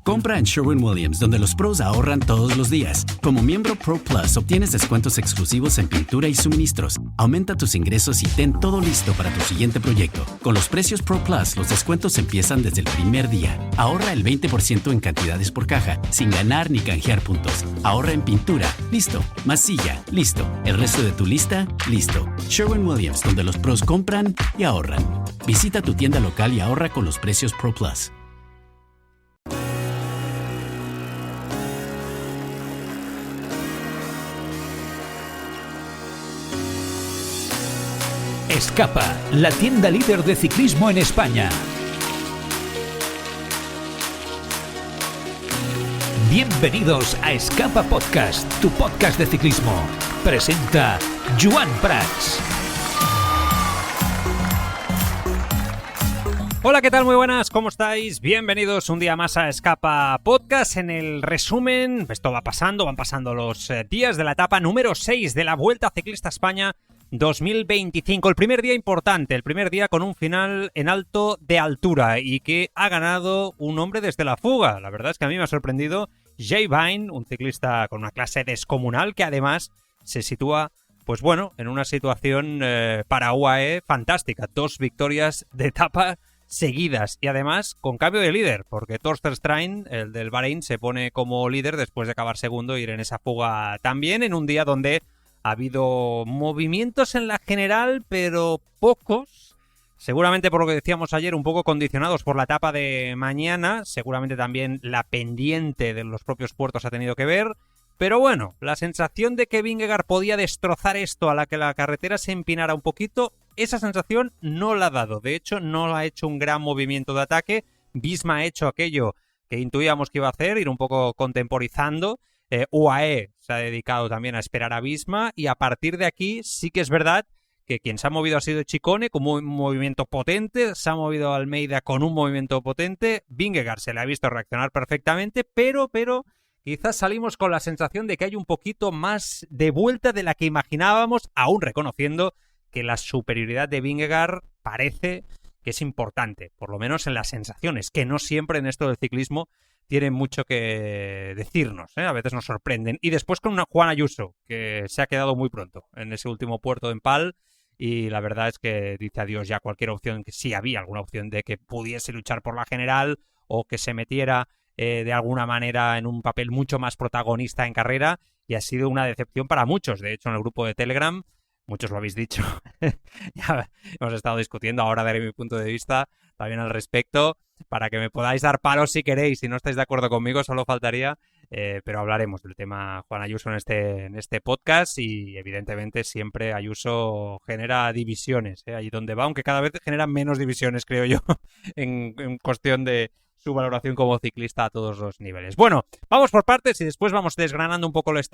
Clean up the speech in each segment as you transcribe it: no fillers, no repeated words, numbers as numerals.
Compra en Sherwin-Williams, donde los pros ahorran todos los días. Como miembro Pro Plus, obtienes descuentos exclusivos en pintura y suministros. Aumenta tus ingresos y ten todo listo para tu siguiente proyecto. Con los precios Pro Plus, los descuentos empiezan desde el primer día. Ahorra el 20% en cantidades por caja, sin ganar ni canjear puntos. Ahorra en pintura, listo. Masilla, listo. El resto de tu lista, listo. Sherwin-Williams, donde los pros compran y ahorran. Visita tu tienda local y ahorra con los precios Pro Plus. Escapa, la tienda líder de ciclismo en España. Bienvenidos a Escapa Podcast, tu podcast de ciclismo. Presenta Joan Prats. Hola, ¿qué tal? Muy buenas, ¿cómo estáis? Bienvenidos un día más a Escapa Podcast. En el resumen, esto van pasando los días de la etapa número 6 de la Vuelta Ciclista España 2025. El primer día importante, el primer día con un final en alto de altura y que ha ganado un hombre desde la fuga. La verdad es que a mí me ha sorprendido Jay Vine, un ciclista con una clase descomunal que además se sitúa, pues bueno, en una situación para UAE fantástica. 2 victorias de etapa seguidas y además con cambio de líder, porque Torsten Strain, el del Bahrein, se pone como líder después de acabar segundo y ir en esa fuga también en un día donde ha habido movimientos en la general, pero pocos. Seguramente por lo que decíamos ayer, un poco condicionados por la etapa de mañana. Seguramente también la pendiente de los propios puertos ha tenido que ver. Pero bueno, la sensación de que Vingegaard podía destrozar esto a la que la carretera se empinara un poquito, esa sensación no la ha dado. De hecho, no ha hecho un gran movimiento de ataque. Visma ha hecho aquello que intuíamos que iba a hacer, ir un poco contemporizando. UAE se ha dedicado también a esperar a Visma y a partir de aquí sí que es verdad que quien se ha movido ha sido Ciccone con un movimiento potente, se ha movido Almeida con un movimiento potente, Vingegaard se le ha visto reaccionar perfectamente, pero quizás salimos con la sensación de que hay un poquito más de vuelta de la que imaginábamos, aún reconociendo que la superioridad de Vingegaard parece que es importante, por lo menos en las sensaciones, que no siempre en esto del ciclismo tienen mucho que decirnos, a veces nos sorprenden. Y después con una Juan Ayuso, que se ha quedado muy pronto en ese último puerto en Pal, y la verdad es que dice adiós ya cualquier opción, que sí había alguna opción de que pudiese luchar por la general o que se metiera de alguna manera en un papel mucho más protagonista en carrera, y ha sido una decepción para muchos. De hecho, en el grupo de Telegram, muchos lo habéis dicho, ya hemos estado discutiendo, ahora daré mi punto de vista también al respecto, para que me podáis dar palos si queréis. Si no estáis de acuerdo conmigo, solo faltaría, pero hablaremos del tema Juan Ayuso en este podcast, y evidentemente siempre Ayuso genera divisiones, allí donde va, aunque cada vez generan menos divisiones, creo yo, en cuestión de su valoración como ciclista a todos los niveles. Bueno, vamos por partes y después vamos desgranando un poco lo que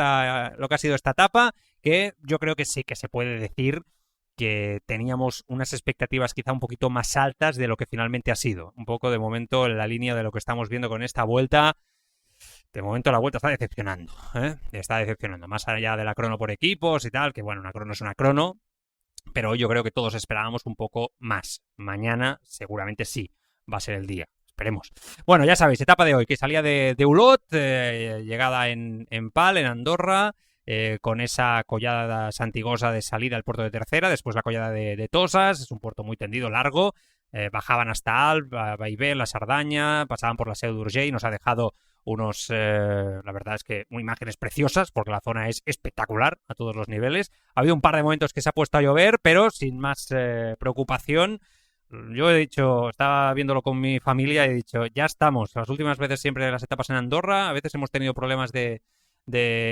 ha sido esta etapa, que yo creo que sí que se puede decir que teníamos unas expectativas quizá un poquito más altas de lo que finalmente ha sido. Un poco de momento en la línea de lo que estamos viendo con esta vuelta. De momento la vuelta está decepcionando, está decepcionando. Más allá de la crono por equipos y tal, que bueno, una crono es una crono, pero yo creo que todos esperábamos un poco más. Mañana seguramente sí va a ser el día. Esperemos. Bueno, ya sabéis, etapa de hoy que salía de Olot, llegada en Pal, en Andorra, con esa collada santigosa de salida al puerto de Tercera, después la collada de Toses, es un puerto muy tendido, largo, bajaban hasta Alp, a Baibel, la Sardaña, pasaban por la Seu d'Urgell y nos ha dejado la verdad es que imágenes preciosas, porque la zona es espectacular a todos los niveles. Ha habido un par de momentos que se ha puesto a llover, pero sin más preocupación. Yo he dicho, estaba viéndolo con mi familia y he dicho, ya estamos. Las últimas veces siempre las etapas en Andorra, a veces hemos tenido problemas de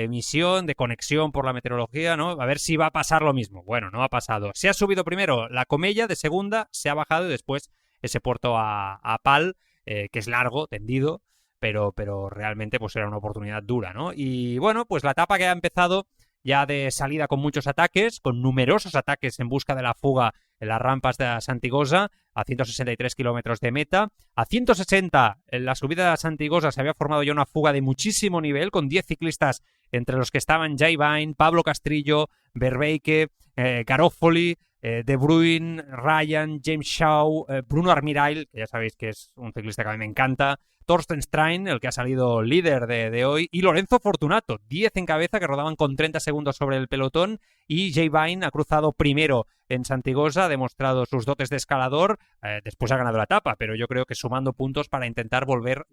emisión, de conexión por la meteorología, ¿no? A ver si va a pasar lo mismo. Bueno, no ha pasado. Se ha subido primero la Comella de segunda, se ha bajado y después ese puerto a Pal, que es largo, tendido, pero realmente pues era una oportunidad dura, ¿no? Y bueno, pues la etapa que ha empezado ya de salida con muchos ataques, con numerosos ataques en busca de la fuga en las rampas de Santigosa, a 163 kilómetros de meta. A 160, en la subida de Santigosa, se había formado ya una fuga de muchísimo nivel, con 10 ciclistas, entre los que estaban Jay Vine, Pablo Castrillo, Verbeeke, Garofoli, De Bruyne, Ryan, James Shaw, Bruno Armirail, que ya sabéis que es un ciclista que a mí me encanta, Thorsten Strain, el que ha salido líder de hoy, y Lorenzo Fortunato, 10 en cabeza, que rodaban con 30 segundos sobre el pelotón, y Jay Vine ha cruzado primero en Santigosa, ha demostrado sus dotes de escalador, después ha ganado la etapa, pero yo creo que sumando puntos para intentar volver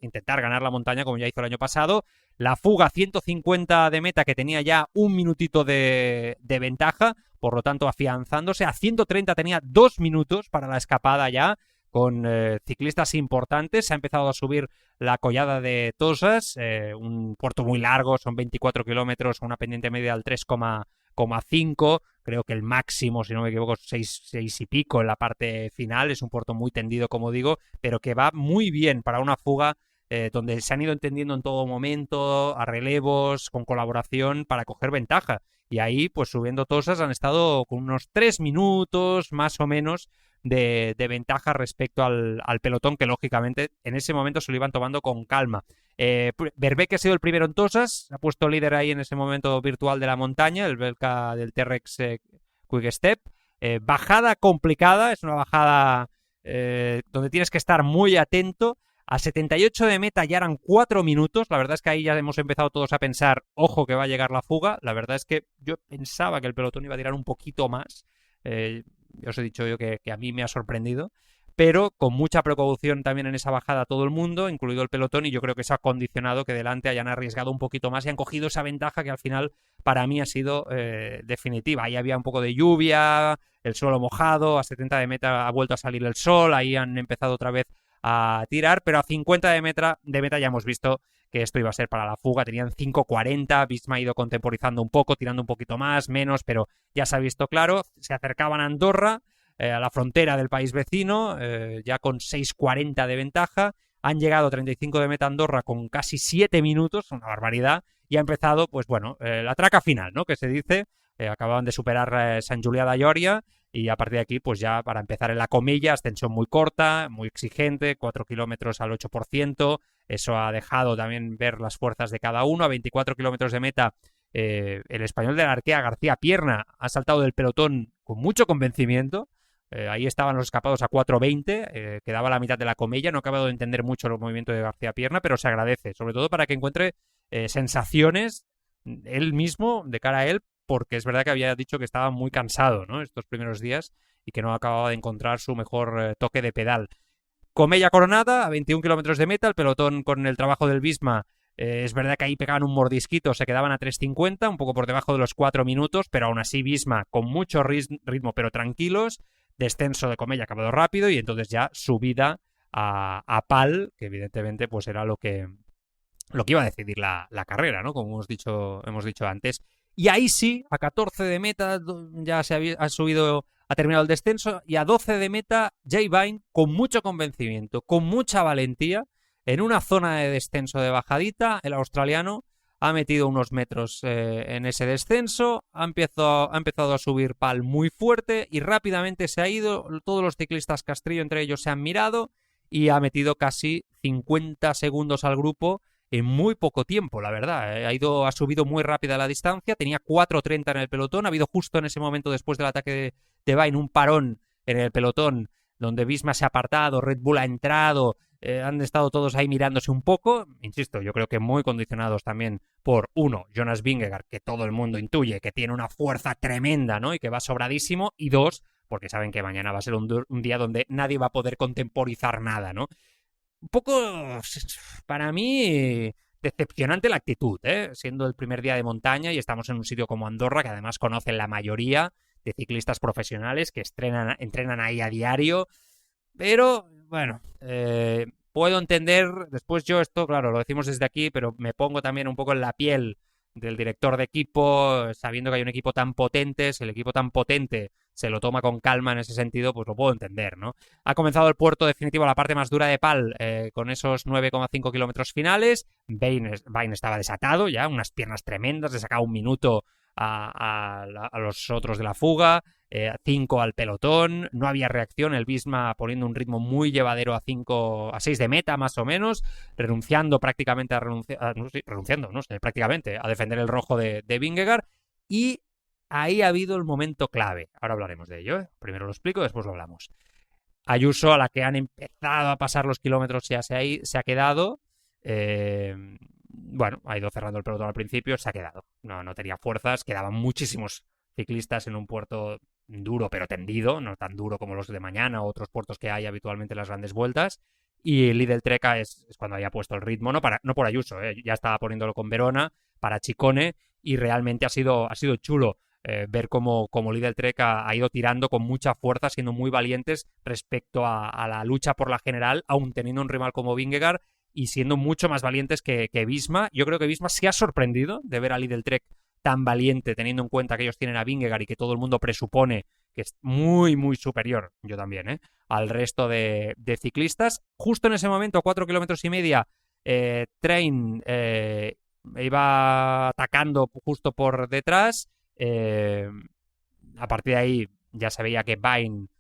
intentar ganar la montaña como ya hizo el año pasado. La fuga 150 de meta, que tenía ya un minutito de ventaja, por lo tanto afianzándose. A 130 tenía 2 minutos para la escapada ya, con ciclistas importantes. Se ha empezado a subir la collada de Tozas, un puerto muy largo, son 24 kilómetros, una pendiente media del 3,5. Creo que el máximo, si no me equivoco, 6 y pico en la parte final. Es un puerto muy tendido, como digo, pero que va muy bien para una fuga donde se han ido entendiendo en todo momento, a relevos, con colaboración, para coger ventaja. Y ahí, pues subiendo Tozas, han estado con unos 3 minutos más o menos de ventaja respecto al pelotón, que lógicamente en ese momento se lo iban tomando con calma. Verbeek ha sido el primero en Tozas, se ha puesto líder ahí en ese momento virtual de la montaña, el belga del T-Rex Quick Step. Bajada complicada, es una bajada donde tienes que estar muy atento. A 78 de meta ya eran 4 minutos. La verdad es que ahí ya hemos empezado todos a pensar, ojo que va a llegar la fuga. La verdad es que yo pensaba que el pelotón iba a tirar un poquito más. Ya os he dicho yo que a mí me ha sorprendido. Pero con mucha precaución también en esa bajada todo el mundo, incluido el pelotón, y yo creo que eso ha condicionado que delante hayan arriesgado un poquito más y han cogido esa ventaja que al final para mí ha sido definitiva. Ahí había un poco de lluvia, el suelo mojado, a 70 de meta ha vuelto a salir el sol, ahí han empezado otra vez a tirar, pero a 50 de meta ya hemos visto que esto iba a ser para la fuga. Tenían 5.40, Visma ha ido contemporizando un poco, tirando un poquito más, menos, pero ya se ha visto claro. Se acercaban a Andorra, a la frontera del país vecino, ya con 6.40 de ventaja. Han llegado a 35 de meta Andorra con casi 7 minutos, una barbaridad, y ha empezado, pues bueno, la traca final, ¿no? Que se dice. Acababan de superar Sant Julià de Llòria, y a partir de aquí, pues ya para empezar en la Comella, ascensión muy corta, muy exigente, 4 kilómetros al 8%. Eso ha dejado también ver las fuerzas de cada uno. A 24 kilómetros de meta, el español de la Arkea, García Pierna, ha saltado del pelotón con mucho convencimiento. Ahí estaban los escapados a 4.20, quedaba la mitad de la Comella. No he acabado de entender mucho el movimiento de García Pierna, pero se agradece, sobre todo para que encuentre sensaciones él mismo, de cara a él, porque es verdad que había dicho que estaba muy cansado, ¿no?, estos primeros días, y que no acababa de encontrar su mejor toque de pedal. Comella coronada, a 21 kilómetros de meta, el pelotón con el trabajo del Visma. Es verdad que ahí pegaban un mordisquito, se quedaban a 3.50, un poco por debajo de los 4 minutos, pero aún así Visma con mucho ritmo, pero tranquilos. Descenso de Comella acabado rápido, y entonces ya subida a Pal, que evidentemente pues era lo que iba a decidir la carrera, ¿no?, como hemos dicho antes. Y ahí sí, a 14 de meta ya ha terminado el descenso, y a 12 de meta Jay Vine, con mucho convencimiento, con mucha valentía, en una zona de descenso de bajadita, el australiano ha metido unos metros en ese descenso, ha empezado a subir Pal muy fuerte y rápidamente se ha ido. Todos los ciclistas Castrillo, entre ellos, se han mirado, y ha metido casi 50 segundos al grupo en muy poco tiempo, la verdad. Ha subido muy rápida la distancia, tenía 4.30 en el pelotón, ha habido justo en ese momento, después del ataque de Vine, un parón en el pelotón donde Visma se ha apartado, Red Bull ha entrado, han estado todos ahí mirándose un poco. Insisto, yo creo que muy condicionados también por, uno, Jonas Vingegaard, que todo el mundo intuye que tiene una fuerza tremenda, ¿no?, y que va sobradísimo, y dos, porque saben que mañana va a ser un día donde nadie va a poder contemporizar nada, ¿no? Un poco, para mí, decepcionante la actitud, siendo el primer día de montaña y estamos en un sitio como Andorra, que además conocen la mayoría de ciclistas profesionales que entrenan ahí a diario. Pero, bueno, puedo entender, después yo esto, claro, lo decimos desde aquí, pero me pongo también un poco en la piel del director de equipo, sabiendo que hay un equipo tan potente. Si el equipo tan potente se lo toma con calma en ese sentido, pues lo puedo entender, ¿no? Ha comenzado el puerto definitivo, la parte más dura de Pal, con esos 9,5 kilómetros finales. Vine estaba desatado ya, unas piernas tremendas, le sacaba un minuto a los otros de la fuga, 5 al pelotón, no había reacción, el Visma poniendo un ritmo muy llevadero a 6 de meta más o menos, renunciando prácticamente prácticamente a defender el rojo de Vingegaard, y ahí ha habido el momento clave. Ahora hablaremos de ello, Primero lo explico, después lo hablamos. Ayuso, a la que han empezado a pasar los kilómetros, ya se ha quedado. Bueno, ha ido cerrando el pelotón al principio, se ha quedado. No tenía fuerzas, quedaban muchísimos ciclistas en un puerto duro pero tendido, no tan duro como los de mañana o otros puertos que hay habitualmente en las grandes vueltas. Y el Lidl Treca es cuando había puesto el ritmo, no por Ayuso, ya estaba poniéndolo con Verona, para Ciccone, y realmente ha sido chulo ver cómo Lidl Treca ha ido tirando con mucha fuerza, siendo muy valientes respecto a la lucha por la general, aún teniendo un rival como Vingegaard, y siendo mucho más valientes que Visma. Yo creo que Visma se ha sorprendido de ver a Lidl Trek tan valiente, teniendo en cuenta que ellos tienen a Vingegaard y que todo el mundo presupone que es muy, muy superior, yo también, al resto de ciclistas. Justo en ese momento, 4,5 kilómetros, Train iba atacando justo por detrás. A partir de ahí ya se veía que Bain,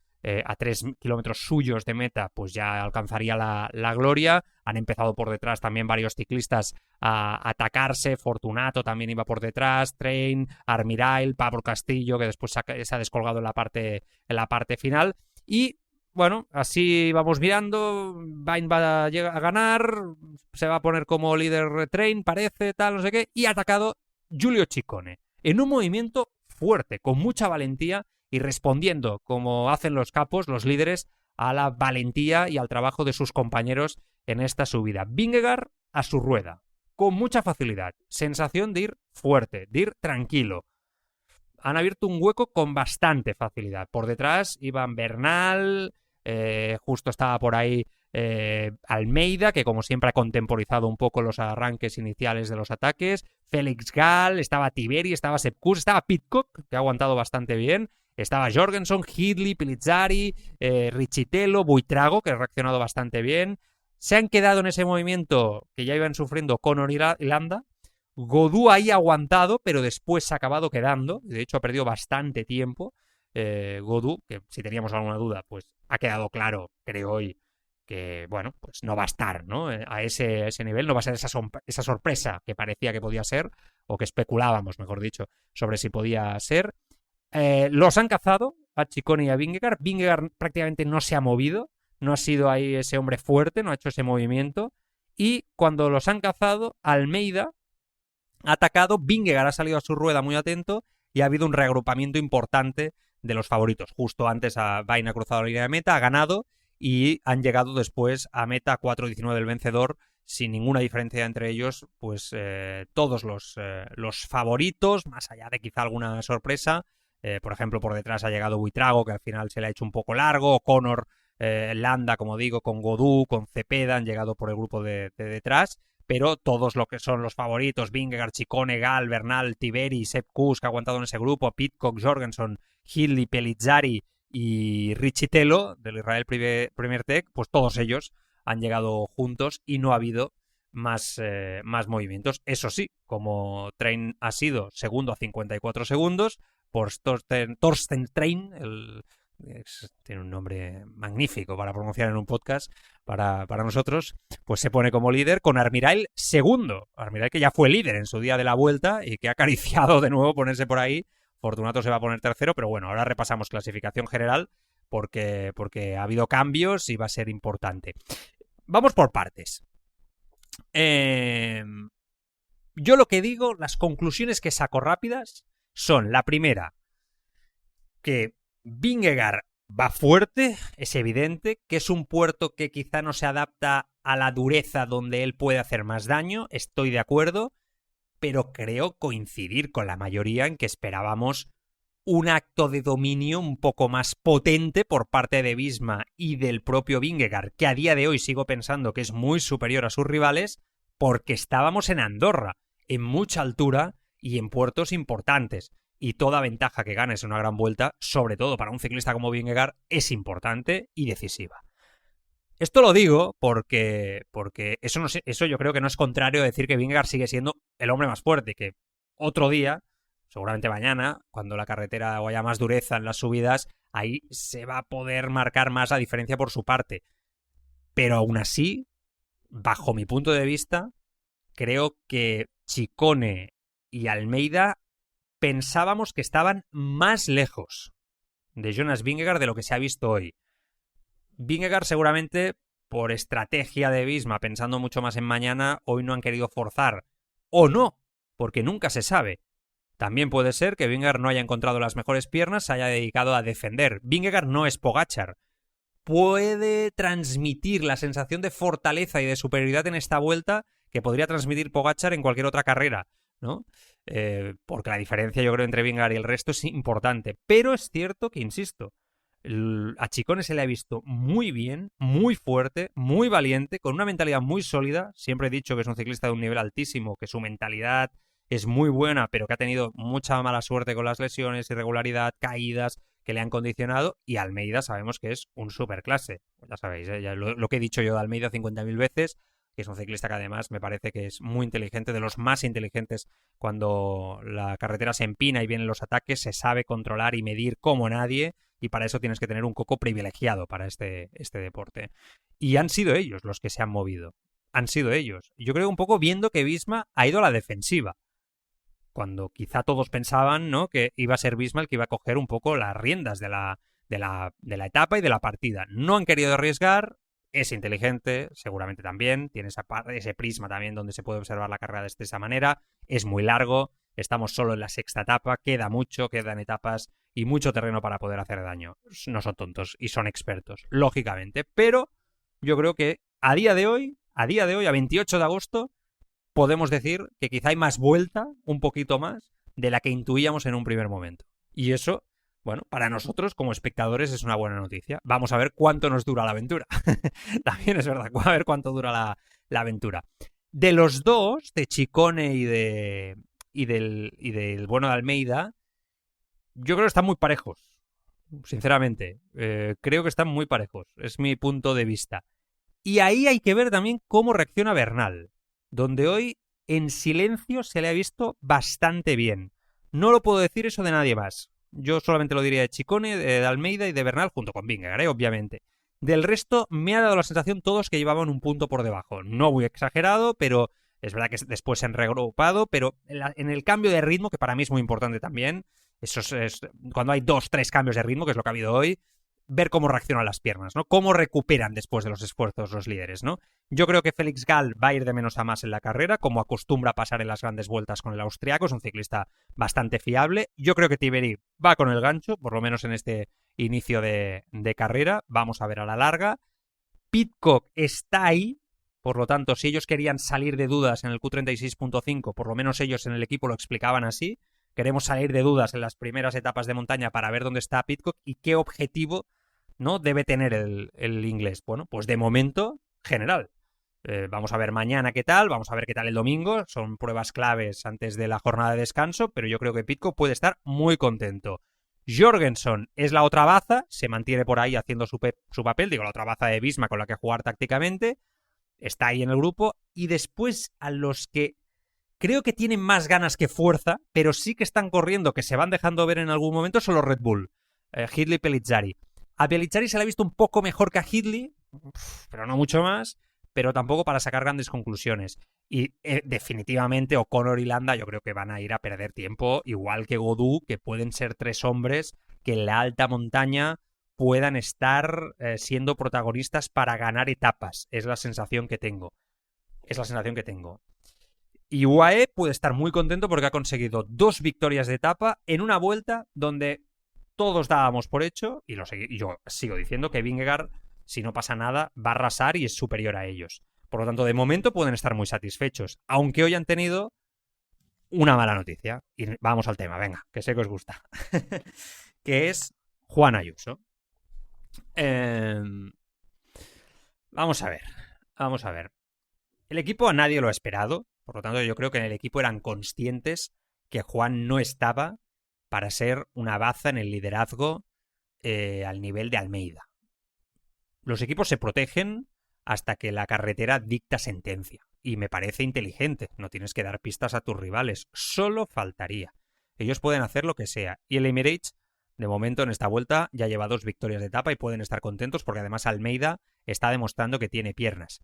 a 3 kilómetros suyos de meta, pues ya alcanzaría la gloria. Han empezado por detrás también varios ciclistas a atacarse. Fortunato también iba por detrás, Train, Armirail, Pablo Castillo, que después se ha descolgado en la parte final. Y bueno, así vamos mirando. Bain va a ganar, se va a poner como líder Train, parece, tal, no sé qué, y ha atacado Giulio Ciccone en un movimiento fuerte, con mucha valentía, y respondiendo, como hacen los capos, los líderes, a la valentía y al trabajo de sus compañeros en esta subida. Vingegaard a su rueda, con mucha facilidad, sensación de ir fuerte, de ir tranquilo. Han abierto un hueco con bastante facilidad. Por detrás iban Bernal, justo estaba por ahí Almeida, que como siempre ha contemporizado un poco los arranques iniciales de los ataques, Félix Gall, estaba Tiberi, estaba Sepp Kuss, estaba Pidcock, que ha aguantado bastante bien, estaba Jorgenson, Hidley, Pilizzari, Richitello, Buitrago, que ha reaccionado bastante bien. Se han quedado en ese movimiento que ya iban sufriendo Connor y Landa. Gaudu ahí ha aguantado, pero después se ha acabado quedando. De hecho, ha perdido bastante tiempo. Gaudu, que si teníamos alguna duda, pues ha quedado claro, creo hoy, que bueno, pues no va a estar, ¿no? A ese nivel, no va a ser esa sorpresa que parecía que podía ser, o que especulábamos, mejor dicho, sobre si podía ser. Los han cazado a Ciccone y a Vingegaard. Vingegaard prácticamente no se ha movido, no ha sido ahí ese hombre fuerte, no ha hecho ese movimiento. Y cuando los han cazado, Almeida ha atacado, Vingegaard ha salido a su rueda muy atento y ha habido un reagrupamiento importante de los favoritos. Justo antes Bain ha cruzado la línea de meta, ha ganado, y han llegado después a meta 4:19 del vencedor, sin ninguna diferencia entre ellos, pues todos los favoritos, más allá de quizá alguna sorpresa. Por ejemplo, por detrás ha llegado Buitrago, que al final se le ha hecho un poco largo. Connor, Landa, como digo, con Gaudu, con Cepeda, han llegado por el grupo de detrás. Pero todos lo que son los favoritos, Vingegaard, Ciccone, Gall, Bernal, Tiberi, Sepp Kuss, que ha aguantado en ese grupo, Pidcock, Jorgenson, Hidley, Pelizzari y Richitello, del Israel Premier Tech, pues todos ellos han llegado juntos y no ha habido más movimientos. Eso sí, como Train ha sido segundo a 54 segundos, por Thorsten Train, tiene un nombre magnífico para pronunciar en un podcast para nosotros, pues se pone como líder, con Armirail segundo. Armirail, que ya fue líder en su día de la vuelta y que ha acariciado de nuevo ponerse por ahí. Fortunato se va a poner tercero, pero bueno, ahora repasamos clasificación general porque ha habido cambios y va a ser importante. Vamos por partes. Yo lo que digo, las conclusiones que saco rápidas son: la primera, que Vingegaard va fuerte, es evidente, que es un puerto que quizá no se adapta a la dureza donde él puede hacer más daño, estoy de acuerdo, pero creo coincidir con la mayoría en que esperábamos un acto de dominio un poco más potente por parte de Visma y del propio Vingegaard, que a día de hoy sigo pensando que es muy superior a sus rivales, porque estábamos en Andorra, en mucha altura y en puertos importantes. Y toda ventaja que ganes en una gran vuelta, sobre todo para un ciclista como Vingegaard, es importante y decisiva. Esto lo digo porque eso yo creo que no es contrario a decir que Vingegaard sigue siendo el hombre más fuerte, que otro día, seguramente mañana, cuando la carretera haya más dureza en las subidas, ahí se va a poder marcar más la diferencia por su parte. Pero aún así, bajo mi punto de vista, creo que Ciccone y Almeida pensábamos que estaban más lejos de Jonas Vingegaard de lo que se ha visto hoy. Vingegaard seguramente, por estrategia de Visma, pensando mucho más en mañana, hoy no han querido forzar. O no, porque nunca se sabe. También puede ser que Vingegaard no haya encontrado las mejores piernas, se haya dedicado a defender. Vingegaard no es Pogačar. Puede transmitir la sensación de fortaleza y de superioridad en esta vuelta que podría transmitir Pogačar en cualquier otra carrera, ¿no? Porque la diferencia, yo creo, entre Vingegaard y el resto es importante. Pero es cierto que, insisto, a Ciccone se le ha visto muy bien, muy fuerte, muy valiente, con una mentalidad muy sólida. Siempre he dicho que es un ciclista de un nivel altísimo, que su mentalidad es muy buena, pero que ha tenido mucha mala suerte con las lesiones, irregularidad, caídas que le han condicionado. Y Almeida sabemos que es un superclase. Ya sabéis, ya lo que he dicho yo de Almeida 50.000 veces, que es un ciclista que además me parece que es muy inteligente, de los más inteligentes. Cuando la carretera se empina y vienen los ataques, se sabe controlar y medir como nadie, y para eso tienes que tener un coco privilegiado para este deporte. Y han sido ellos los que se han movido. Han sido ellos. Yo creo un poco viendo que Visma ha ido a la defensiva, cuando quizá todos pensaban, ¿no?, que iba a ser Visma el que iba a coger un poco las riendas de la etapa y de la partida. No han querido arriesgar. Es inteligente, seguramente también, tiene ese prisma también donde se puede observar la carrera de esa manera. Es muy largo, estamos solo en la sexta etapa, queda mucho, quedan etapas y mucho terreno para poder hacer daño. No son tontos y son expertos, lógicamente, pero yo creo que a día de hoy, a 28 de agosto, podemos decir que quizá hay más vuelta, un poquito más, de la que intuíamos en un primer momento. Y eso, bueno, para nosotros como espectadores es una buena noticia. Vamos a ver cuánto nos dura la aventura. También es verdad, a ver cuánto dura la aventura. De los dos, de Ciccone y del bueno de Almeida, yo creo que están muy parejos. Sinceramente, creo que están muy parejos. Es mi punto de vista. Y ahí hay que ver también cómo reacciona Bernal, donde hoy en silencio se le ha visto bastante bien. No lo puedo decir eso de nadie más. Yo solamente lo diría de Ciccone, de Almeida y de Bernal, junto con Vingegaard, obviamente. Del resto, me ha dado la sensación todos que llevaban un punto por debajo. No muy exagerado, pero es verdad que después se han reagrupado, pero en el cambio de ritmo, que para mí es muy importante también, eso es cuando hay 2-3 cambios de ritmo, que es lo que ha habido hoy, ver cómo reaccionan las piernas, ¿no? Cómo recuperan después de los esfuerzos los líderes, ¿no? Yo creo que Félix Gall va a ir de menos a más en la carrera, como acostumbra pasar en las grandes vueltas con el austriaco, es un ciclista bastante fiable. Yo creo que Tiberi va con el gancho, por lo menos en este inicio de carrera, vamos a ver a la larga. Pidcock está ahí, por lo tanto, si ellos querían salir de dudas en el Q36.5, por lo menos ellos en el equipo lo explicaban así. Queremos salir de dudas en las primeras etapas de montaña para ver dónde está Pidcock y qué objetivo, ¿no?, debe tener el inglés. Bueno, pues de momento, general. Vamos a ver mañana qué tal, vamos a ver qué tal el domingo. Son pruebas claves antes de la jornada de descanso, pero yo creo que Pidcock puede estar muy contento. Jorgenson es la otra baza, se mantiene por ahí haciendo su papel, digo, la otra baza de Visma con la que jugar tácticamente. Está ahí en el grupo. Y después a los que creo que tienen más ganas que fuerza, pero sí que están corriendo, que se van dejando ver en algún momento, son los Red Bull. Hindley y Pellizzari. A Pellizzari se le ha visto un poco mejor que a Hindley, pero no mucho más, pero tampoco para sacar grandes conclusiones. Y definitivamente O'Connor y Landa yo creo que van a ir a perder tiempo, igual que Godú, que pueden ser 3 hombres que en la alta montaña puedan estar siendo protagonistas para ganar etapas. Es la sensación que tengo. Y UAE puede estar muy contento porque ha conseguido 2 victorias de etapa en una vuelta donde todos dábamos por hecho, y yo sigo diciendo que Vingegaard, si no pasa nada, va a arrasar y es superior a ellos. Por lo tanto, de momento pueden estar muy satisfechos, aunque hoy han tenido una mala noticia. Y vamos al tema, venga, que sé que os gusta. Que es Juan Ayuso. Vamos a ver. El equipo a nadie lo ha esperado. Por lo tanto, yo creo que en el equipo eran conscientes que Juan no estaba para ser una baza en el liderazgo al nivel de Almeida. Los equipos se protegen hasta que la carretera dicta sentencia. Y me parece inteligente. No tienes que dar pistas a tus rivales. Solo faltaría. Ellos pueden hacer lo que sea. Y el Emirates, de momento, en esta vuelta, ya lleva 2 victorias de etapa y pueden estar contentos porque además Almeida está demostrando que tiene piernas.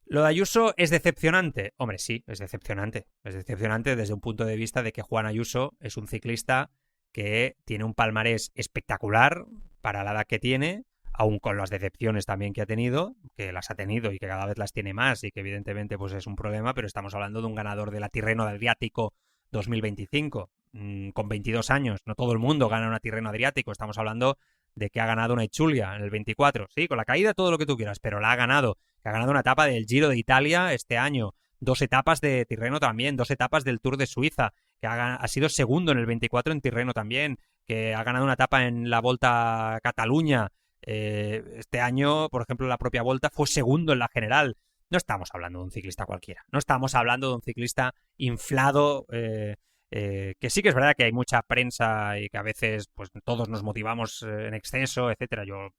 ¿Lo de Ayuso es decepcionante? Hombre, sí, es decepcionante. Es decepcionante desde un punto de vista de que Juan Ayuso es un ciclista que tiene un palmarés espectacular para la edad que tiene. aun con las decepciones también que ha tenido, que las ha tenido y que cada vez las tiene más y que evidentemente pues es un problema, pero estamos hablando de un ganador de la Tirreno Adriático 2025, con 22 años. No todo el mundo gana una Tirreno Adriático, estamos hablando de que ha ganado una Etxulia en el 24, sí, con la caída todo lo que tú quieras, pero la ha ganado, que ha ganado una etapa del Giro de Italia este año, 2 etapas de Tirreno también, 2 etapas del Tour de Suiza, que ha sido segundo en el 24 en Tirreno también, que ha ganado una etapa en la Volta a Cataluña. Este año, por ejemplo, la propia Volta fue segundo en la general. No estamos hablando de un ciclista cualquiera, no estamos hablando de un ciclista inflado, que sí que es verdad que hay mucha prensa y que a veces pues todos nos motivamos en exceso, etcétera. Yo,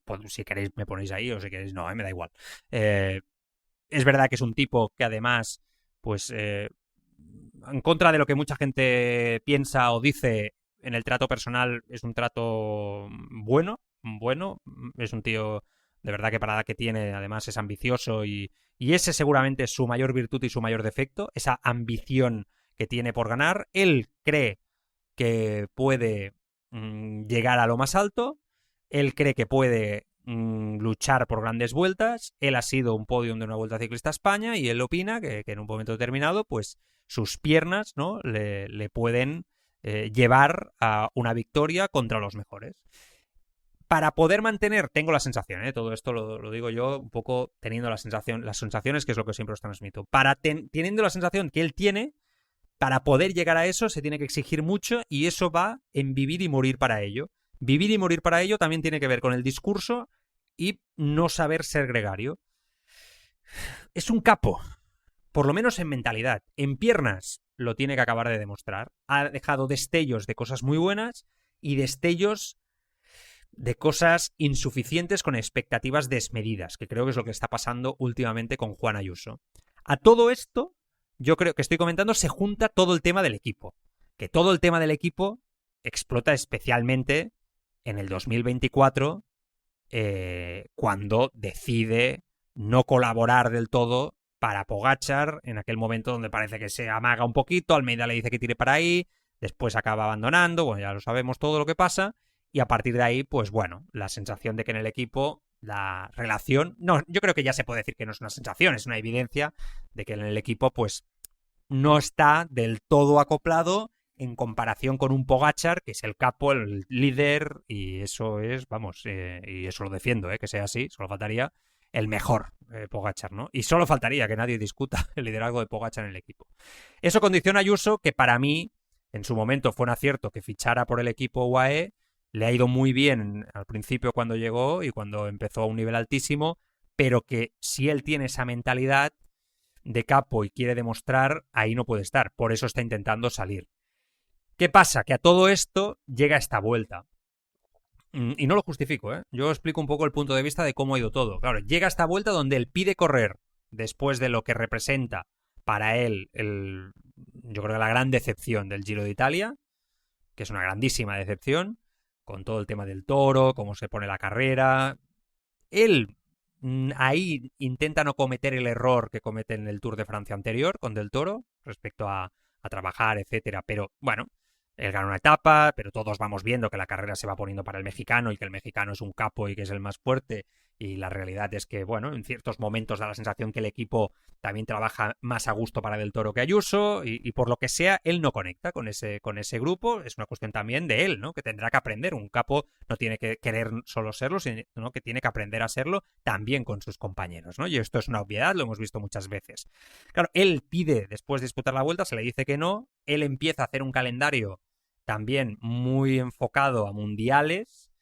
pues, si queréis me ponéis ahí, o si queréis no, me da igual. Es verdad que es un tipo que además, pues, en contra de lo que mucha gente piensa o dice, en el trato personal es un trato bueno, es un tío de verdad que para la edad que tiene, además es ambicioso y ese seguramente es su mayor virtud y su mayor defecto, esa ambición que tiene por ganar. Él cree que puede llegar a lo más alto, él cree que puede luchar por grandes vueltas, él ha sido un podium de una Vuelta Ciclista a España y él opina que en un momento determinado pues sus piernas, ¿no?, le pueden llevar a una victoria contra los mejores. Para poder mantener, tengo la sensación, todo esto lo digo yo un poco teniendo las sensaciones, que es lo que siempre os transmito, teniendo la sensación que él tiene, para poder llegar a eso se tiene que exigir mucho y eso va en vivir y morir para ello. Vivir y morir para ello también tiene que ver con el discurso y no saber ser gregario. Es un capo, por lo menos en mentalidad. En piernas lo tiene que acabar de demostrar. Ha dejado destellos de cosas muy buenas y destellos de cosas insuficientes con expectativas desmedidas, que creo que es lo que está pasando últimamente con Juan Ayuso. A todo esto, yo creo que estoy comentando, se junta todo el tema del equipo. Que todo el tema del equipo explota especialmente en el 2024, cuando decide no colaborar del todo para Pogačar, en aquel momento donde parece que se amaga un poquito, Almeida le dice que tire para ahí, después acaba abandonando, bueno, ya lo sabemos todo lo que pasa. Y a partir de ahí, pues bueno, la sensación de que en el equipo la relación... No, yo creo que ya se puede decir que no es una sensación, es una evidencia de que en el equipo pues no está del todo acoplado en comparación con un Pogačar, que es el capo, el líder, y eso es, vamos, y eso lo defiendo, que sea así, solo faltaría el mejor Pogačar, ¿no? Y solo faltaría que nadie discuta el liderazgo de Pogačar en el equipo. Eso condiciona a Ayuso, que para mí, en su momento fue un acierto que fichara por el equipo UAE. Le ha ido muy bien al principio cuando llegó y cuando empezó a un nivel altísimo, pero que si él tiene esa mentalidad de capo y quiere demostrar, ahí no puede estar. Por eso está intentando salir. ¿Qué pasa? Que a todo esto llega esta vuelta. Y no lo justifico, Yo explico un poco el punto de vista de cómo ha ido todo. Claro, llega esta vuelta donde él pide correr después de lo que representa para él yo creo que la gran decepción del Giro de Italia, que es una grandísima decepción, con todo el tema del Toro, cómo se pone la carrera. Él ahí intenta no cometer el error que comete en el Tour de Francia anterior con Del Toro, respecto a trabajar, etcétera. Pero bueno, él gana una etapa, pero todos vamos viendo que la carrera se va poniendo para el mexicano y que el mexicano es un capo y que es el más fuerte. Y la realidad es que, bueno, en ciertos momentos da la sensación que el equipo también trabaja más a gusto para Del Toro que Ayuso y por lo que sea, él no conecta con ese grupo. Es una cuestión también de él, ¿no? Que tendrá que aprender. Un capo no tiene que querer solo serlo, sino que tiene que aprender a serlo también con sus compañeros, ¿no? Y esto es una obviedad, lo hemos visto muchas veces. Claro, él pide, después de disputar la vuelta, se le dice que no. Él empieza a hacer un calendario también muy enfocado a mundiales,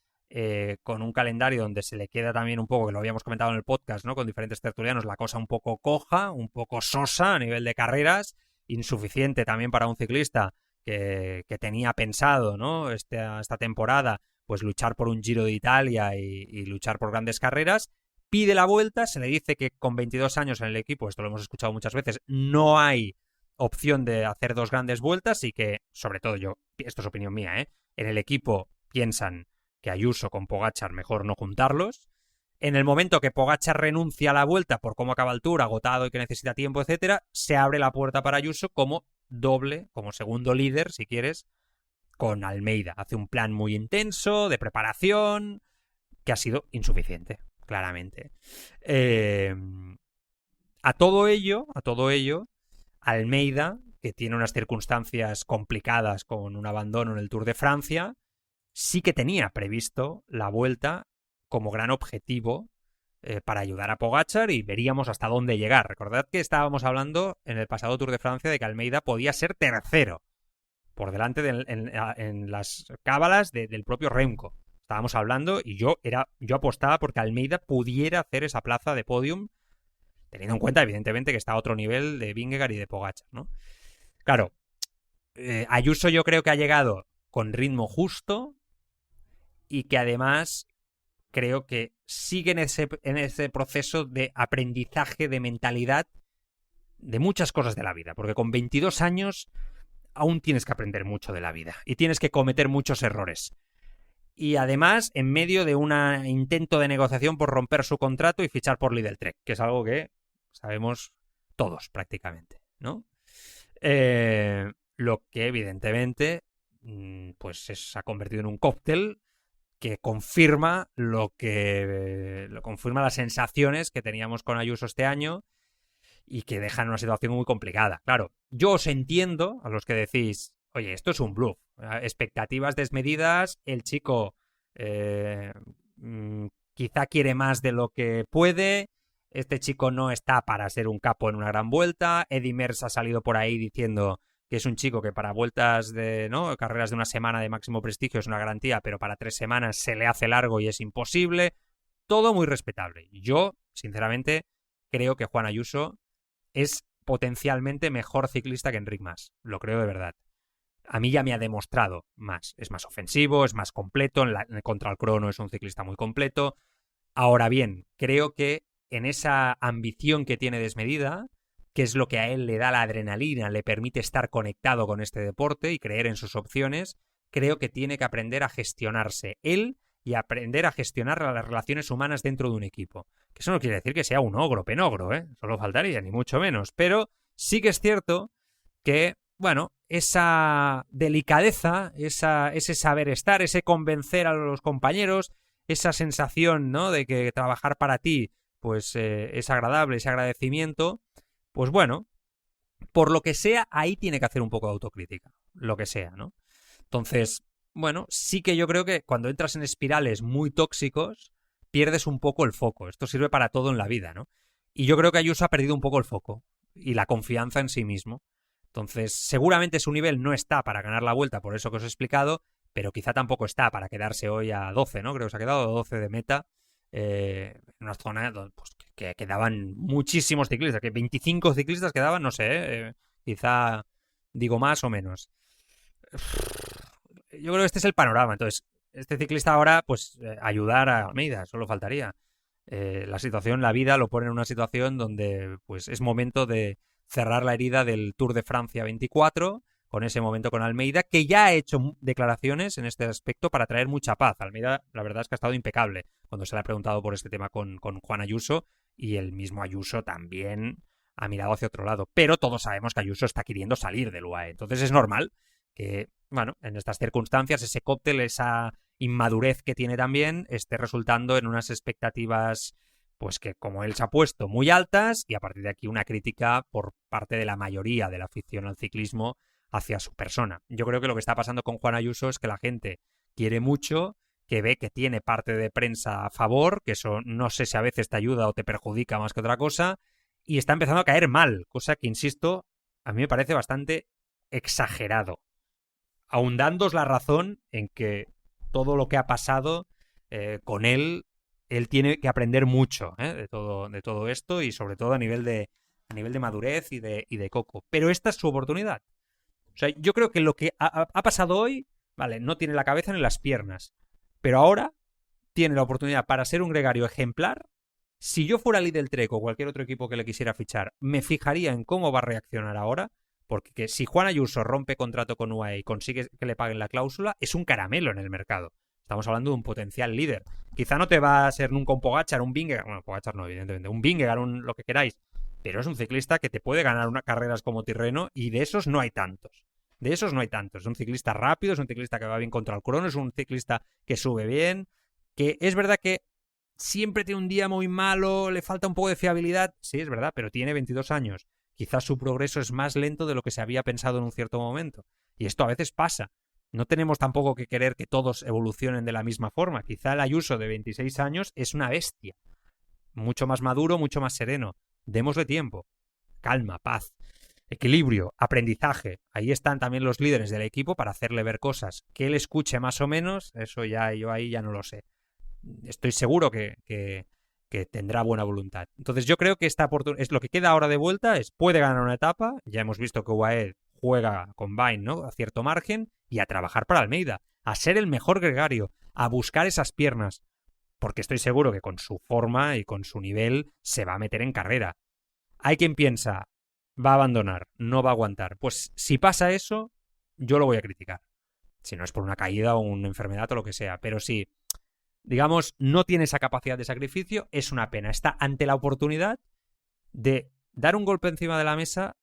con un calendario donde se le queda también un poco, que lo habíamos comentado en el podcast, ¿no?, con diferentes tertulianos, la cosa un poco coja, un poco sosa a nivel de carreras, insuficiente también para un ciclista que tenía pensado, ¿no?, esta temporada, pues luchar por un Giro de Italia y luchar por grandes carreras. Pide la vuelta, se le dice que con 22 años en el equipo, esto lo hemos escuchado muchas veces, no hay opción de hacer 2 grandes vueltas y que, sobre todo esto es opinión mía, en el equipo piensan que Ayuso con Pogačar mejor no juntarlos. En el momento que Pogačar renuncia a la vuelta por cómo acaba el Tour, agotado y que necesita tiempo, etcétera, se abre la puerta para Ayuso como doble, como segundo líder, si quieres, con Almeida. Hace un plan muy intenso, de preparación, que ha sido insuficiente, claramente. A todo ello, Almeida, que tiene unas circunstancias complicadas con un abandono en el Tour de Francia, sí que tenía previsto la Vuelta como gran objetivo para ayudar a Pogačar, y veríamos hasta dónde llegar. Recordad que estábamos hablando en el pasado Tour de Francia de que Almeida podía ser tercero, por delante en las cábalas del propio Remco. Estábamos hablando y yo apostaba porque Almeida pudiera hacer esa plaza de podium, teniendo en cuenta, evidentemente, que está a otro nivel de Vingegaard y de Pogačar, ¿no? Claro, Ayuso yo creo que ha llegado con ritmo justo y que además creo que sigue en ese proceso de aprendizaje, de mentalidad, de muchas cosas de la vida, porque con 22 años aún tienes que aprender mucho de la vida y tienes que cometer muchos errores. Y además, en medio de un intento de negociación por romper su contrato y fichar por Lidl Trek, que es algo que sabemos todos prácticamente, ¿no? Lo que evidentemente pues se ha convertido en un cóctel que confirma confirma las sensaciones que teníamos con Ayuso este año y que dejan una situación muy complicada. Claro, yo os entiendo a los que decís, oye, esto es un bluff, expectativas desmedidas, el chico quizá quiere más de lo que puede, este chico no está para ser un capo en una gran vuelta, Eddy Merckx ha salido por ahí diciendo que es un chico que para vueltas carreras de una semana de máximo prestigio es una garantía, pero para 3 semanas se le hace largo y es imposible. Todo muy respetable. Yo, sinceramente, creo que Juan Ayuso es potencialmente mejor ciclista que Enric Mas. Lo creo de verdad. A mí ya me ha demostrado más. Es más ofensivo, es más completo. Contra el crono es un ciclista muy completo. Ahora bien, creo que en esa ambición que tiene desmedida, que es lo que a él le da la adrenalina, le permite estar conectado con este deporte y creer en sus opciones, creo que tiene que aprender a gestionarse él y aprender a gestionar las relaciones humanas dentro de un equipo. Que eso no quiere decir que sea un ogro penogro, solo faltaría, ni mucho menos. Pero sí que es cierto que, bueno, esa delicadeza, ese saber estar, ese convencer a los compañeros, esa sensación, ¿no?, de que trabajar para ti pues es agradable, ese agradecimiento, pues bueno, por lo que sea, ahí tiene que hacer un poco de autocrítica, lo que sea, ¿no? Entonces, bueno, sí que yo creo que cuando entras en espirales muy tóxicos, pierdes un poco el foco. Esto sirve para todo en la vida, ¿no? Y yo creo que Ayuso ha perdido un poco el foco y la confianza en sí mismo. Entonces, seguramente su nivel no está para ganar la Vuelta, por eso que os he explicado, pero quizá tampoco está para quedarse hoy a 12, ¿no? Creo que se ha quedado a 12 de meta, en una zona pues, que quedaban muchísimos ciclistas, que 25 ciclistas quedaban, no sé, quizá digo más o menos. Yo creo que este es el panorama. Entonces, este ciclista ahora, pues ayudar a Almeida, solo faltaría. La situación, la vida lo pone en una situación donde pues es momento de cerrar la herida del Tour de Francia 24, con ese momento con Almeida, que ya ha hecho declaraciones en este aspecto para traer mucha paz. Almeida, la verdad es que ha estado impecable cuando se le ha preguntado por este tema con Juan Ayuso, y el mismo Ayuso también ha mirado hacia otro lado. Pero todos sabemos que Ayuso está queriendo salir del UAE. Entonces es normal que, bueno, en estas circunstancias, ese cóctel, esa inmadurez que tiene también, esté resultando en unas expectativas, pues que como él se ha puesto, muy altas, y a partir de aquí una crítica por parte de la mayoría de la afición al ciclismo hacia su persona. Yo creo que lo que está pasando con Juan Ayuso es que la gente quiere mucho, que ve que tiene parte de prensa a favor, que eso no sé si a veces te ayuda o te perjudica más que otra cosa, y está empezando a caer mal, cosa que, insisto, a mí me parece bastante exagerado. Aun dándoos la razón en que todo lo que ha pasado con él tiene que aprender mucho de todo esto, y sobre todo a nivel de madurez y de coco. Pero esta es su oportunidad. O sea, yo creo que lo que ha pasado hoy, vale, no tiene la cabeza ni las piernas, pero ahora tiene la oportunidad para ser un gregario ejemplar. Si yo fuera Lidl Trek o cualquier otro equipo que le quisiera fichar, me fijaría en cómo va a reaccionar ahora, porque si Juan Ayuso rompe contrato con UAE y consigue que le paguen la cláusula, es un caramelo en el mercado. Estamos hablando de un potencial líder. Quizá no te va a ser nunca un Pogačar, un Vingegaard, bueno, Pogačar no, evidentemente, un Vingegaard, lo que queráis, pero es un ciclista que te puede ganar unas carreras como Tirreno, y de esos no hay tantos. Es un ciclista rápido, es un ciclista que va bien contra el crono, es un ciclista que sube bien. Que es verdad que siempre tiene un día muy malo, le falta un poco de fiabilidad, sí, es verdad, pero tiene 22 años. Quizás su progreso es más lento de lo que se había pensado en un cierto momento. Y esto a veces pasa. No tenemos tampoco que querer que todos evolucionen de la misma forma. Quizá el Ayuso de 26 años es una bestia. Mucho más maduro, mucho más sereno. Démosle tiempo. Calma, paz, equilibrio, aprendizaje. Ahí están también los líderes del equipo para hacerle ver cosas. Que él escuche más o menos, eso ya yo ahí ya no lo sé. Estoy seguro que tendrá buena voluntad. Entonces yo creo que esta oportunidad es lo que queda ahora de vuelta, puede ganar una etapa, ya hemos visto que UAE juega con Vine, ¿no? A cierto margen, y a trabajar para Almeida, a ser el mejor gregario, a buscar esas piernas, porque estoy seguro que con su forma y con su nivel se va a meter en carrera. Hay quien piensa, va a abandonar, no va a aguantar. Pues si pasa eso, yo lo voy a criticar. Si no es por una caída o una enfermedad o lo que sea, pero si digamos, no tiene esa capacidad de sacrificio, es una pena. Está ante la oportunidad de dar un golpe encima de la mesa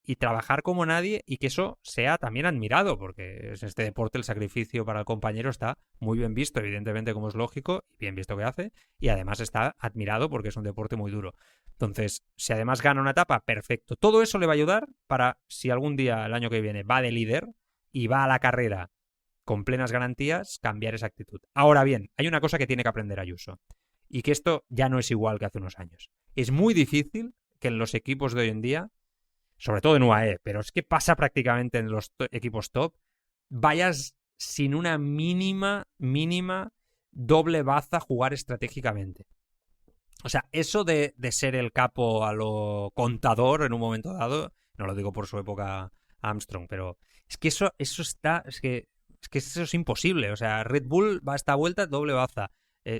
y trabajar como nadie y que eso sea también admirado, porque en este deporte el sacrificio para el compañero está muy bien visto, evidentemente, como es lógico, y bien visto que hace, y además está admirado porque es un deporte muy duro. Entonces, si además gana una etapa, perfecto. Todo eso le va a ayudar para, si algún día, el año que viene, va de líder y va a la carrera con plenas garantías, cambiar esa actitud. Ahora bien, hay una cosa que tiene que aprender Ayuso, y que esto ya no es igual que hace unos años. Es muy difícil que en los equipos de hoy en día, sobre todo en UAE, pero es que pasa prácticamente en los equipos top, vayas sin una mínima doble baza a jugar estratégicamente. O sea, eso de ser el capo a lo contador en un momento dado, no lo digo por su época Armstrong, pero es que eso está, es que eso es imposible. O sea, Red Bull va a esta vuelta doble baza.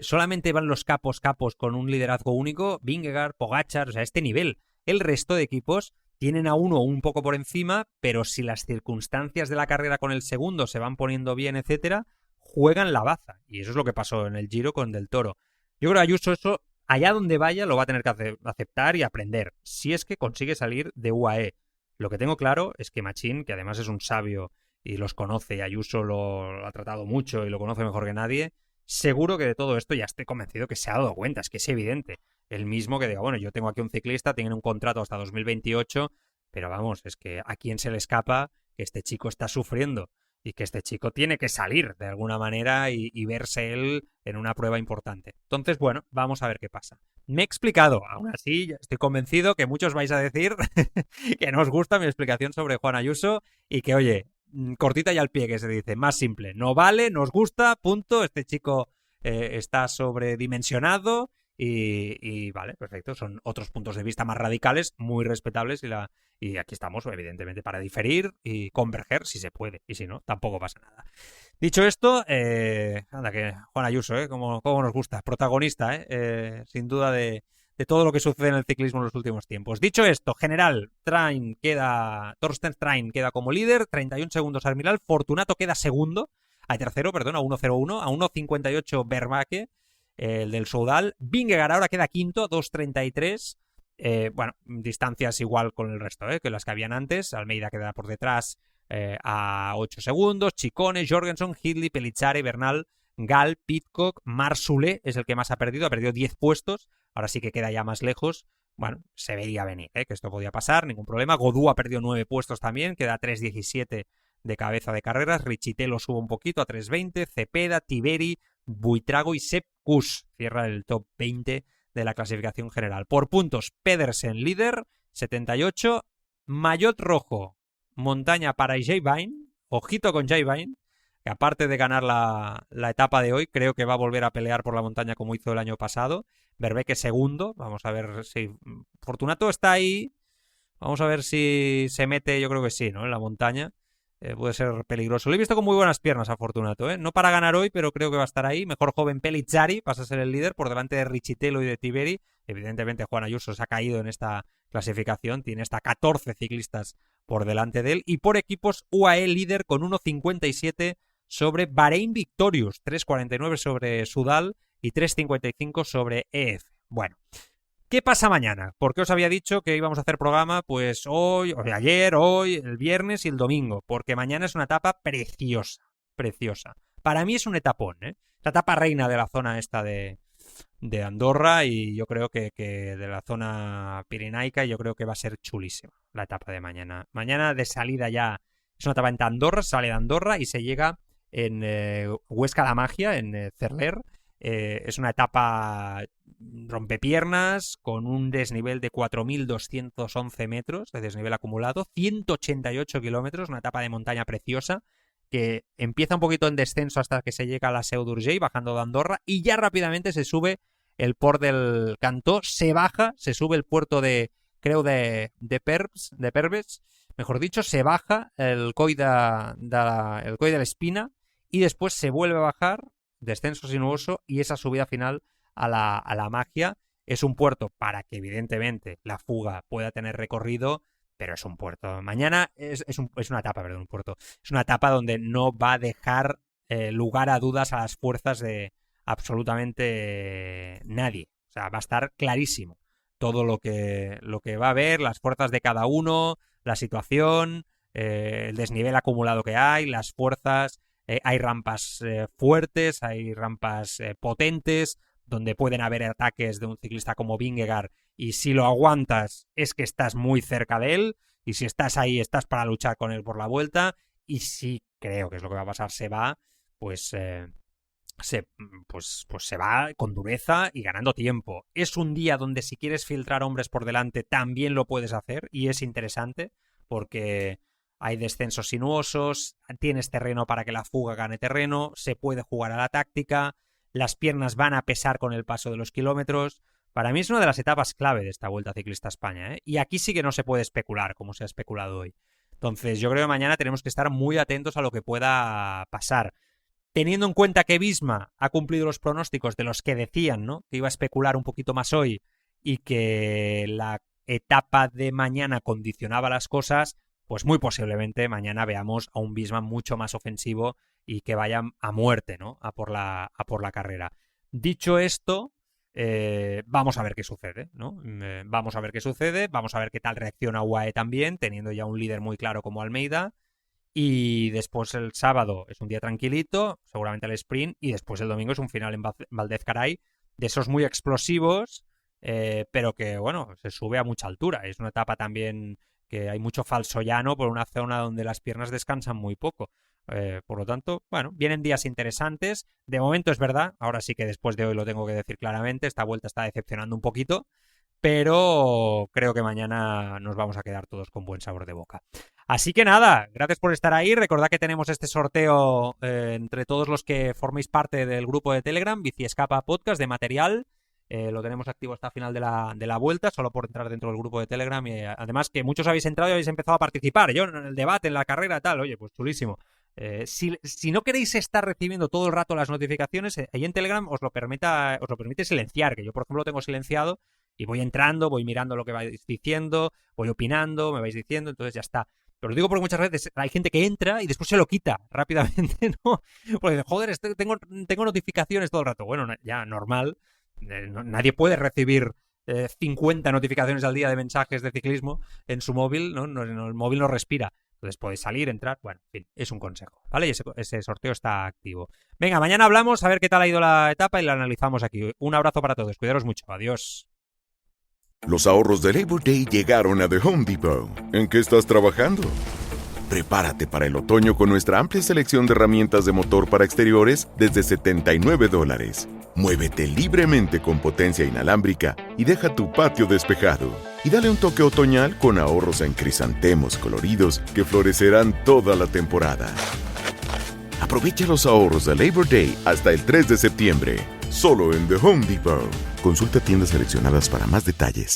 Solamente van los capos con un liderazgo único, Vingegaard, Pogačar, o sea, este nivel. El resto de equipos tienen a uno un poco por encima, pero si las circunstancias de la carrera con el segundo se van poniendo bien, etcétera, juegan la baza. Y eso es lo que pasó en el Giro con Del Toro. Yo creo que Ayuso eso, allá donde vaya, lo va a tener que aceptar y aprender, si es que consigue salir de UAE. Lo que tengo claro es que Machín, que además es un sabio y los conoce, y Ayuso lo ha tratado mucho y lo conoce mejor que nadie, seguro que de todo esto ya estoy convencido que se ha dado cuenta, es que es evidente. El mismo que diga, bueno, yo tengo aquí un ciclista, tiene un contrato hasta 2028, pero vamos, es que a quién se le escapa que este chico está sufriendo y que este chico tiene que salir de alguna manera y verse él en una prueba importante. Entonces, bueno, vamos a ver qué pasa. Me he explicado, aún así estoy convencido que muchos vais a decir que no os gusta mi explicación sobre Juan Ayuso y que, oye, cortita y al pie, que se dice, más simple, no vale, nos gusta, punto, este chico está sobredimensionado y vale, perfecto, son otros puntos de vista más radicales, muy respetables y aquí estamos, evidentemente, para diferir y converger si se puede, y si no, tampoco pasa nada. Dicho esto, anda que Juan Ayuso, como nos gusta, protagonista, sin duda de todo lo que sucede en el ciclismo en los últimos tiempos. Dicho esto, general, Thorsten Trein queda como líder, 31 segundos Armiral, Fortunato queda tercero, a 1.01, a 1.58 Vermaeke, el del Soudal, Vingegaard ahora queda quinto, 2.33, bueno, distancias igual con el resto, que las que habían antes, Almeida queda por detrás a 8 segundos, Ciccone, Jorgenson, Hindley, Pellizzari, Bernal, Gal, Pidcock, Marsoulet es el que más ha perdido 10 puestos, ahora sí que queda ya más lejos. Bueno, se veía venir, que esto podía pasar, ningún problema. Godú ha perdido 9 puestos también, queda 3.17 de cabeza de carreras. Richité lo sube un poquito a 3.20. Cepeda, Tiberi, Buitrago y Sepp Kuss cierra el top 20 de la clasificación general. Por puntos, Pedersen líder, 78. Maillot rojo, montaña para Jay Vine. Ojito con Jay Vine, que aparte de ganar la etapa de hoy, creo que va a volver a pelear por la montaña como hizo el año pasado. Verbeek segundo, vamos a ver si Fortunato está ahí, vamos a ver si se mete, yo creo que sí, ¿no? En la montaña, puede ser peligroso. Lo he visto con muy buenas piernas a Fortunato, no para ganar hoy, pero creo que va a estar ahí. Mejor joven Pellizzari pasa a ser el líder por delante de Richitello y de Tiberi. Evidentemente Juan Ayuso se ha caído en esta clasificación, tiene hasta 14 ciclistas por delante de él. Y por equipos, UAE líder con 1.57 sobre Bahrein Victorious, 3.49 sobre Soudal y 3.55 sobre EF. Bueno, ¿qué pasa mañana? Porque os había dicho que íbamos a hacer programa pues hoy, o ayer, hoy, el viernes y el domingo, porque mañana es una etapa preciosa, preciosa. para mí es un etapón, ¿eh? La etapa reina de la zona esta de Andorra, y yo creo que de la zona pirenaica, yo creo que va a ser chulísima la etapa de mañana. Mañana de salida ya es una etapa en Andorra, sale de Andorra y se llega en Huesca la Magia, en Cerler. Es una etapa rompepiernas con un desnivel de 4.211 metros de desnivel acumulado, 188 kilómetros, una etapa de montaña preciosa que empieza un poquito en descenso hasta que se llega a la Seu d'Urgell, bajando de Andorra, y ya rápidamente se sube el Port del Cantó, se baja, se sube el puerto de Perves, mejor dicho, se baja el Coll de l'Espina y después se vuelve a bajar, descenso sinuoso, y esa subida final a la Magia. Es un puerto para que evidentemente la fuga pueda tener recorrido, pero es un puerto. Mañana es una etapa, perdón, un puerto. Es una etapa donde no va a dejar lugar a dudas a las fuerzas de absolutamente nadie. O sea, va a estar clarísimo todo lo que va a haber, las fuerzas de cada uno, la situación, el desnivel acumulado que hay, las fuerzas. Hay rampas fuertes, hay rampas potentes, donde pueden haber ataques de un ciclista como Vingegaard, y si lo aguantas es que estás muy cerca de él, y si estás ahí estás para luchar con él por la vuelta, y si creo que es lo que va a pasar, se va, pues se va con dureza y ganando tiempo. Es un día donde si quieres filtrar hombres por delante también lo puedes hacer, y es interesante porque hay descensos sinuosos, tienes terreno para que la fuga gane terreno, se puede jugar a la táctica, las piernas van a pesar con el paso de los kilómetros. Para mí es una de las etapas clave de esta Vuelta Ciclista a España, ¿eh? Y aquí sí que no se puede especular como se ha especulado hoy. Entonces yo creo que mañana tenemos que estar muy atentos a lo que pueda pasar. Teniendo en cuenta que Visma ha cumplido los pronósticos de los que decían, ¿no?, que iba a especular un poquito más hoy y que la etapa de mañana condicionaba las cosas, pues muy posiblemente mañana veamos a un Visma mucho más ofensivo y que vaya a muerte, ¿no?, a por la carrera. Dicho esto, vamos a ver qué sucede, ¿no? Vamos a ver qué sucede, vamos a ver qué tal reacciona UAE también, teniendo ya un líder muy claro como Almeida. Y después el sábado es un día tranquilito, seguramente el sprint, y después el domingo es un final en Valdez-Caray, de esos muy explosivos, pero que, bueno, se sube a mucha altura. Es una etapa también que hay mucho falso llano por una zona donde las piernas descansan muy poco. Por lo tanto, bueno, vienen días interesantes. De momento es verdad, ahora sí que después de hoy lo tengo que decir claramente, esta vuelta está decepcionando un poquito, pero creo que mañana nos vamos a quedar todos con buen sabor de boca. Así que nada, gracias por estar ahí. Recordad que tenemos este sorteo entre todos los que forméis parte del grupo de Telegram, Bici Escapa Podcast, de material. Lo tenemos activo hasta el final de la vuelta, solo por entrar dentro del grupo de Telegram. Y además que muchos habéis entrado y habéis empezado a participar. Yo en el debate, en la carrera, tal. Oye, pues chulísimo. Si no queréis estar recibiendo todo el rato las notificaciones, ahí en Telegram os lo permite silenciar, que yo por ejemplo lo tengo silenciado y voy entrando, voy mirando lo que vais diciendo, voy opinando, me vais diciendo, entonces ya está. Pero os digo porque muchas veces hay gente que entra y después se lo quita rápidamente, ¿no? Porque joder, tengo notificaciones todo el rato. Bueno, ya normal, nadie puede recibir 50 notificaciones al día de mensajes de ciclismo en su móvil, ¿no? El móvil no respira. Entonces podéis salir, entrar, bueno, en fin, es un consejo, ¿vale? Y ese sorteo está activo. Venga, mañana hablamos, a ver qué tal ha ido la etapa y la analizamos aquí. Un abrazo para todos, cuidaros mucho, adiós. Los ahorros de Labor Day llegaron a The Home Depot. ¿En qué estás trabajando? Prepárate para el otoño con nuestra amplia selección de herramientas de motor para exteriores desde $79. Muévete libremente con potencia inalámbrica y deja tu patio despejado. Y dale un toque otoñal con ahorros en crisantemos coloridos que florecerán toda la temporada. Aprovecha los ahorros de Labor Day hasta el 3 de septiembre. Solo en The Home Depot. Consulta tiendas seleccionadas para más detalles.